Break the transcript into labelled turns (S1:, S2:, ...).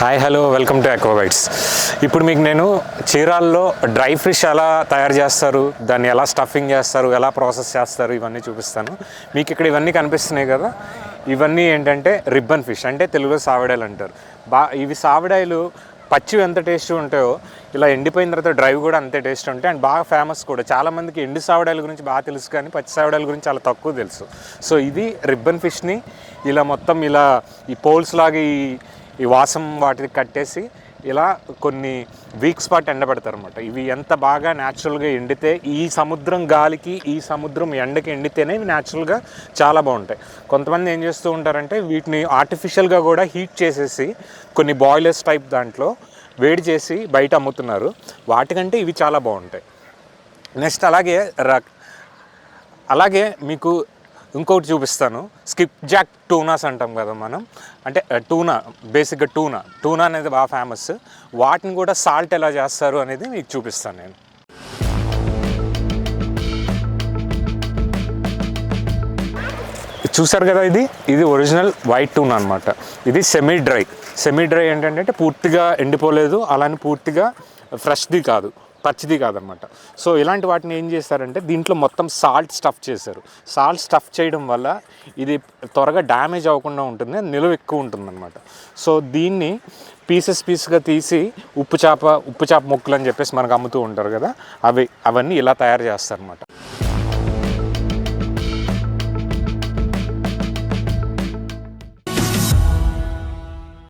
S1: Hi hello welcome to Aquabytes. ఇప్పుడు మీకు నేను చీరాల్లో డ్రై ఫిష్ ఎలా తయారు చేస్తారు, దాన్ని ఎలా స్టఫింగ్ చేస్తారు, ఎలా ప్రాసెస్ చేస్తారు ఇవన్నీ చూపిస్తాను. మీకు ఇక్కడ ఇవన్నీ కనిపిస్తున్నాయి కదా, ఇవన్నీ ఏంటంటే రిబ్బన్ ఫిష్, అంటే తెలుగులో సావిడాయలు అంటారు. ఇవి సావిడాయలు పచ్చివి ఎంత టేస్ట్ ఉంటాయో ఇలా ఎండిపోయిన తర్వాత డ్రైవ్ కూడా అంతే టేస్ట్ ఉంటాయి. అండ్ బాగా ఫేమస్ కూడా. చాలామందికి ఎండు సావిడాయల గురించి బాగా తెలుసు, కానీ పచ్చి సావిడాయల గురించి చాలా తక్కువ తెలుసు. సో ఇది రిబ్బన్ ఫిష్ని ఇలా మొత్తం ఇలా ఈ పోల్స్ లాగా ఈ వాసం వాటికి కట్టేసి ఇలా కొన్ని వీక్స్ పాటు ఎండబెడతారు అనమాట. ఇవి ఎంత బాగా న్యాచురల్గా ఎండితే, ఈ సముద్రం గాలికి ఈ సముద్రం ఎండకి ఎండితేనే ఇవి న్యాచురల్గా చాలా బాగుంటాయి. కొంతమంది ఏం చేస్తూ ఉంటారంటే వీటిని ఆర్టిఫిషియల్గా కూడా హీట్ చేసేసి కొన్ని బాయిలర్స్ టైప్ దాంట్లో వేడి చేసి బయట అమ్ముతున్నారు. వాటికంటే ఇవి చాలా బాగుంటాయి. నెక్స్ట్ అలాగే మీకు ఇంకొకటి చూపిస్తాను. స్కిప్ జాక్ టూనాస్ అంటాం కదా మనం, అంటే బేసిక్గా టూనా అనేది బాగా ఫేమస్. వాటిని కూడా సాల్ట్ ఎలా చేస్తారు అనేది మీకు చూపిస్తాను నేను. చూసారు కదా, ఇది ఒరిజినల్ వైట్ టూనా అనమాట. ఇది సెమీ డ్రై ఏంటంటే పూర్తిగా ఎండిపోలేదు, అలానే పూర్తిగా ఫ్రెష్ది కాదు, పచ్చిది కాదనమాట. సో ఇలాంటి వాటిని ఏం చేస్తారంటే దీంట్లో మొత్తం సాల్ట్ స్టఫ్ చేశారు. సాల్ట్ స్టఫ్ చేయడం వల్ల ఇది త్వరగా డ్యామేజ్ అవ్వకుండా ఉంటుంది, నిలువ ఎక్కువ ఉంటుందన్నమాట. సో దీన్ని పీసెస్గా తీసి ఉప్పు చేప ముక్కలు అని చెప్పేసి మనకు అమ్ముతూ ఉంటారు కదా, అవన్నీ ఇలా తయారు చేస్తారనమాట.